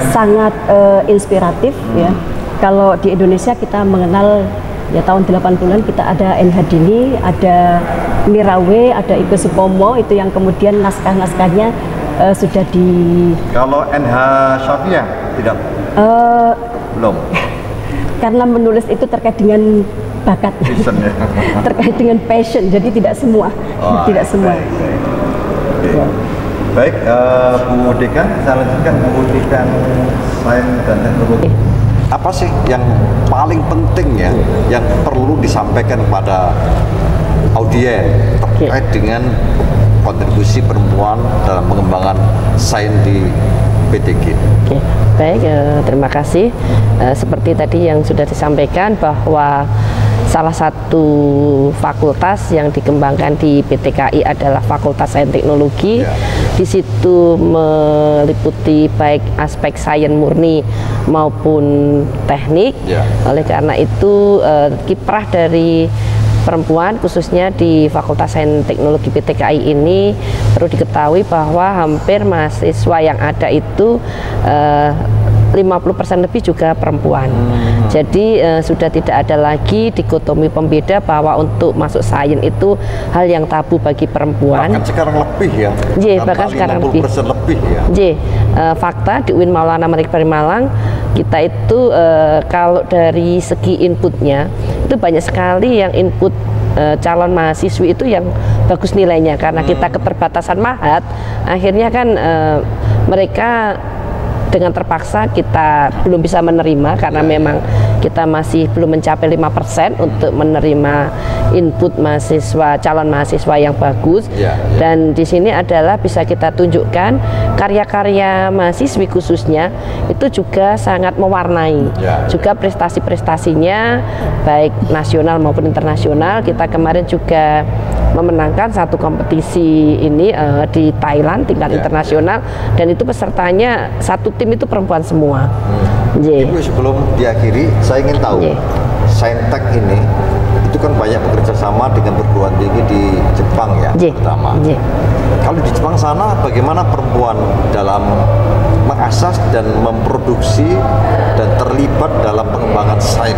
sangat inspiratif ya. Kalau di Indonesia kita mengenal ya tahun 80-an kita ada N. Hadini, ada Mirawe, ada Ike Supomo, itu yang kemudian naskah-naskahnya sudah di. Kalau N.H. Syafiah tidak? Belum. Karena menulis itu terkait dengan bakat, ya. terkait dengan passion, jadi tidak semua, tidak semua. Baik, Bu Dekan, saya lanjutkan Bu Dekan Sains dan Teknologi. Apa sih yang paling penting ya, yang perlu disampaikan pada audiens terkait dengan kontribusi perempuan dalam pengembangan sains di PTG? Baik, terima kasih. Seperti tadi yang sudah disampaikan bahwa salah satu fakultas yang dikembangkan di PTKI adalah Fakultas Sains Teknologi. Di situ meliputi baik aspek sains murni maupun teknik. Oleh karena itu kiprah dari perempuan khususnya di Fakultas Sains Teknologi PTKI ini perlu diketahui bahwa hampir mahasiswa yang ada itu 50% lebih juga perempuan. Jadi sudah tidak ada lagi dikotomi pembeda bahwa untuk masuk sains itu hal yang tabu bagi perempuan. Bahkan sekarang lebih ya. Bahkan sekarang lebih ya. Fakta di UIN Maulana Malik Ibrahim Malang kita itu kalau dari segi inputnya itu banyak sekali yang input calon mahasiswi itu yang bagus nilainya, karena kita keterbatasan mahat, akhirnya kan mereka dengan terpaksa kita belum bisa menerima karena memang kita masih belum mencapai 5% untuk menerima input mahasiswa, calon mahasiswa yang bagus. Dan di sini adalah bisa kita tunjukkan karya-karya mahasiswi khususnya itu juga sangat mewarnai juga prestasi-prestasinya baik nasional maupun internasional. Kita kemarin juga memenangkan satu kompetisi ini di Thailand tingkat internasional, dan itu pesertanya satu tim itu perempuan semua. Ibu, sebelum diakhiri saya ingin tahu Saintek ini itu kan banyak bekerja sama dengan perguruan tinggi di Jepang ya, terutama. Kalau di Jepang sana bagaimana perempuan dalam mengasah dan memproduksi dan terlibat dalam pengembangan sains?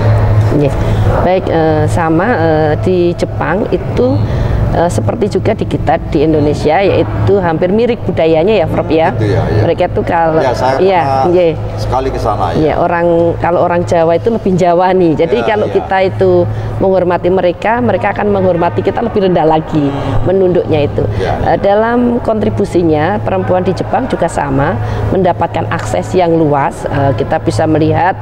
Baik, sama di Jepang itu seperti juga di kita di Indonesia, yaitu hampir mirip budayanya ya, Prof ya. Mereka tuh kalau sekali ke sana kalau orang Jawa itu lebih Jawa nih. Jadi kalau kita itu menghormati mereka, mereka akan menghormati kita lebih rendah lagi menunduknya itu. Dalam kontribusinya perempuan di Jepang juga sama, mendapatkan akses yang luas. Kita bisa melihat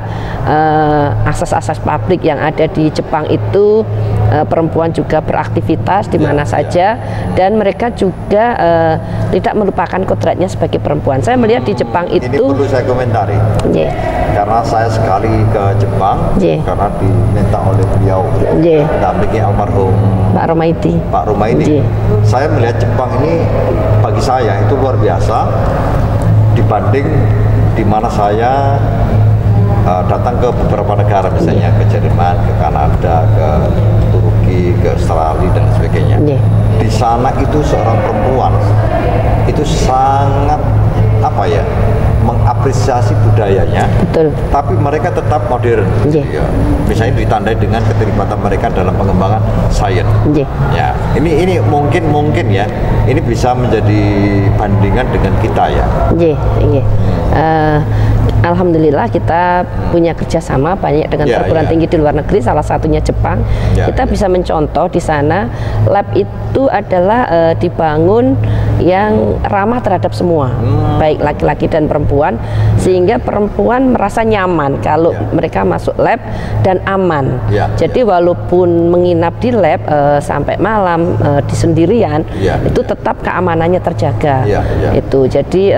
akses-akses publik yang ada di Jepang itu perempuan juga beraktivitas di mana saja, dan mereka juga tidak melupakan kodratnya sebagai perempuan. Saya melihat di Jepang itu. Ini perlu saya komentari. Karena saya sekali ke Jepang karena diminta oleh beliau mendampingi almarhum Pak Romaidi. Saya melihat Jepang ini bagi saya itu luar biasa dibanding di mana saya datang ke beberapa negara, misalnya ke Jerman, ke Kanada, ke Turki, ke Australia dan sebagainya. Di sana itu seorang perempuan itu sangat mengapresiasi budayanya, tapi mereka tetap modern. Misalnya ditandai dengan keterlibatan mereka dalam pengembangan sains. Ini mungkin ya, ini bisa menjadi bandingan dengan kita ya. Alhamdulillah kita punya kerjasama banyak dengan perguruan tinggi di luar negeri, salah satunya Jepang. Kita bisa mencontoh di sana lab itu adalah dibangun yang ramah terhadap semua, baik laki-laki dan perempuan, sehingga perempuan merasa nyaman kalau mereka masuk lab dan aman. Jadi walaupun menginap di lab sampai malam di sendirian, itu tetap keamanannya terjaga. Itu jadi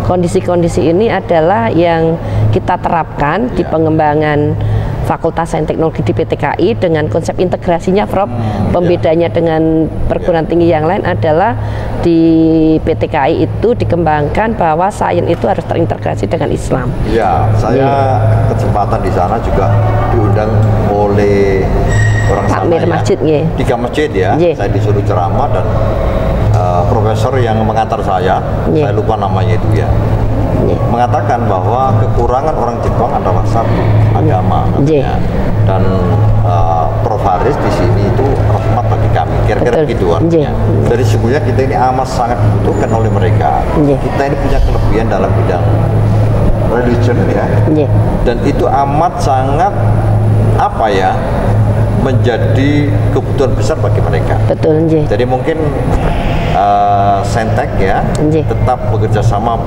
kondisi-kondisi ini adalah yang kita terapkan di pengembangan Fakultas Sains Teknologi di PTKI dengan konsep integrasinya, Prof. Pembedanya dengan perguruan tinggi yang lain adalah di PTKI itu dikembangkan bahwa sains itu harus terintegrasi dengan Islam. Ya, saya kesempatan di sana juga diundang oleh orang Takmir sana masjid, tiga masjid ya. Saya disuruh ceramah dan profesor yang mengantar saya lupa namanya itu ya, mengatakan bahwa kekurangan orang Jepang adalah satu, agama dan Prof Haris di sini itu rahmat bagi kami, kira-kira gitu artinya. Dari sesungguhnya kita ini amat sangat dibutuhkan oleh mereka. Kita ini punya kelebihan dalam bidang religion ya, dan itu amat sangat apa ya, menjadi kebutuhan besar bagi mereka. Betul. Jadi mungkin Saintek ya tetap bekerja sama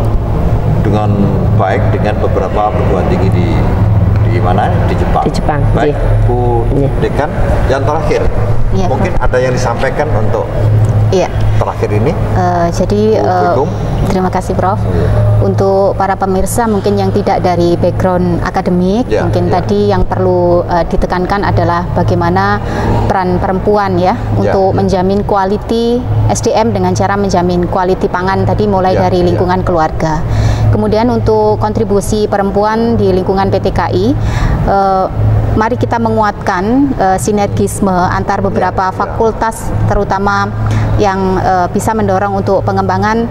dengan baik dengan beberapa perguruan tinggi di mana, di Jepang. Di Jepang. Baik, Bu Dekan, yang terakhir mungkin ada yang disampaikan untuk terakhir ini. Jadi terima kasih Prof. Untuk para pemirsa mungkin yang tidak dari background akademik, mungkin tadi yang perlu ditekankan adalah bagaimana peran perempuan ya untuk menjamin quality SDM dengan cara menjamin quality pangan tadi mulai dari lingkungan keluarga. Kemudian untuk kontribusi perempuan di lingkungan PTKI, mari kita menguatkan sinergisme antar beberapa fakultas, terutama yang bisa mendorong untuk pengembangan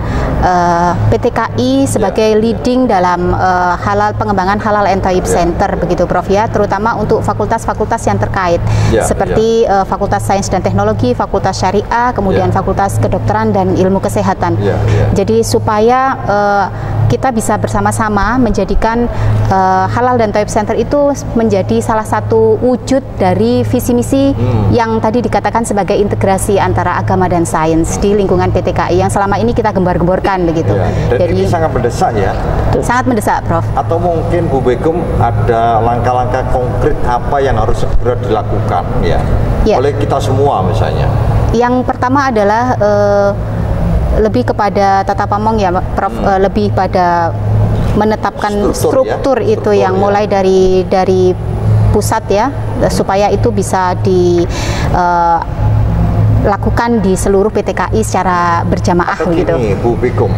PTKI sebagai leading dalam pengembangan halal and thayyib center begitu Prof ya, terutama untuk fakultas-fakultas yang terkait seperti Fakultas Sains dan Teknologi, Fakultas Syariah, kemudian Fakultas Kedokteran dan Ilmu Kesehatan. Jadi supaya kita bisa bersama-sama menjadikan halal dan thayyib center itu menjadi salah satu wujud dari visi misi yang tadi dikatakan sebagai integrasi antara agama dan sains di lingkungan PTKI yang selama ini kita gembar-gemborkan begitu. Dan jadi ini sangat mendesak ya. Sangat mendesak, Prof. Atau mungkin Bu Begum ada langkah-langkah konkret apa yang harus segera dilakukan ya oleh kita semua misalnya. Yang pertama adalah lebih kepada tata pamong ya, Prof. Lebih pada menetapkan struktur itu yang mulai dari pusat ya, supaya itu bisa dilakukan di seluruh PTKI secara berjamaah gitu. Ini Bu Begum,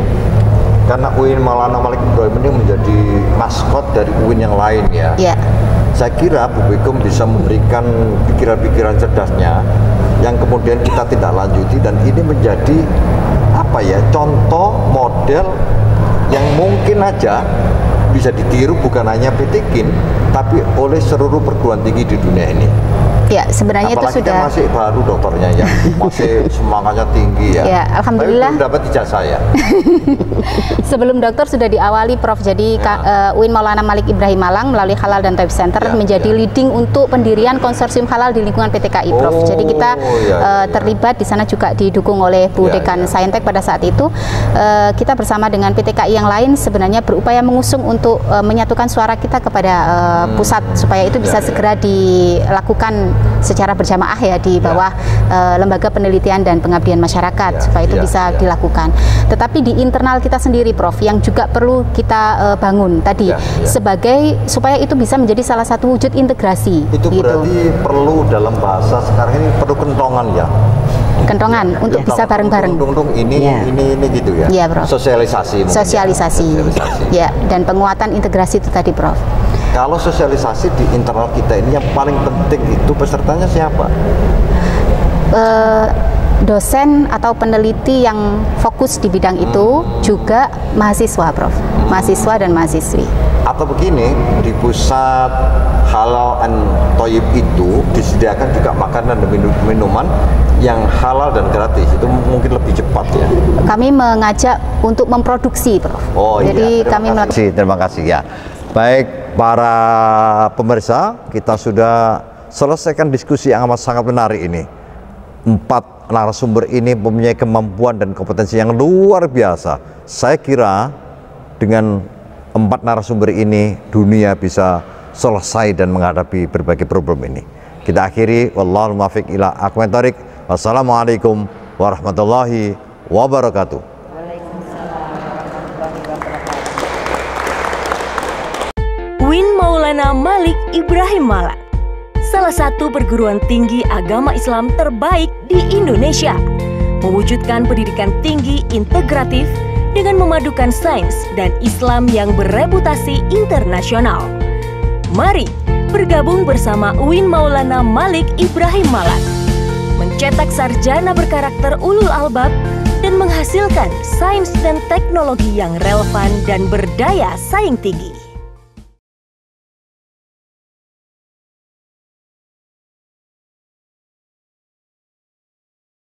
karena UIN Maulana Malik Ibrahim ini menjadi maskot dari UIN yang lain ya. Saya kira Bu Begum bisa memberikan pikiran-pikiran cerdasnya yang kemudian kita tidak lanjuti, dan ini menjadi apa ya, contoh model yang mungkin aja bisa ditiru bukan hanya PTKIN tapi oleh seluruh perguruan tinggi di dunia ini. Ya, sebenarnya apalagi itu sudah masih baru dokternya ya, masih semangatnya tinggi ya. Ya, alhamdulillah. Tapi belum dapat ijazah ya. Sebelum dokter sudah diawali, Prof. Jadi UIN Maulana Malik Ibrahim Malang melalui Halal dan Thayyib Center menjadi leading untuk pendirian konsorsium halal di lingkungan PTKI, Prof. Jadi kita terlibat di sana juga didukung oleh Bu Dekan Saintek pada saat itu. Kita bersama dengan PTKI yang lain sebenarnya berupaya mengusung untuk menyatukan suara kita kepada pusat supaya itu bisa segera dilakukan secara berjamaah ya di bawah lembaga penelitian dan pengabdian masyarakat supaya itu bisa dilakukan. Tetapi di internal kita sendiri, Prof, yang juga perlu kita bangun tadi sebagai supaya itu bisa menjadi salah satu wujud integrasi. Itu berarti perlu dalam bahasa sekarang ini perlu kentongan ya. Kentongan untuk bisa bareng-bareng. Ini gitu ya. Iya, Prof. Sosialisasi. Ya, dan penguatan integrasi itu tadi, Prof. Kalau sosialisasi di internal kita ini yang paling penting itu pesertanya siapa? Dosen atau peneliti yang fokus di bidang itu juga mahasiswa, Prof. Mahasiswa dan mahasiswi. Atau begini, di pusat halal and thayyib itu disediakan juga makanan dan minuman yang halal dan gratis, itu mungkin lebih cepat ya. Kami mengajak untuk memproduksi, Prof. Oh, jadi iya. kami terima kasih ya. Baik para pemirsa, kita sudah selesaikan diskusi yang amat sangat menarik ini. 4 narasumber ini mempunyai kemampuan dan kompetensi yang luar biasa. Saya kira dengan 4 narasumber ini dunia bisa selesai dan menghadapi berbagai problem ini. Kita akhiri, wallahul muwaffiq ila aqwamit thoriq. Wassalamualaikum warahmatullahi wabarakatuh. UIN Maulana Malik Ibrahim Malang, salah satu perguruan tinggi agama Islam terbaik di Indonesia, mewujudkan pendidikan tinggi integratif dengan memadukan sains dan Islam yang bereputasi internasional. Mari bergabung bersama UIN Maulana Malik Ibrahim Malang, mencetak sarjana berkarakter ulul albab dan menghasilkan sains dan teknologi yang relevan dan berdaya saing tinggi.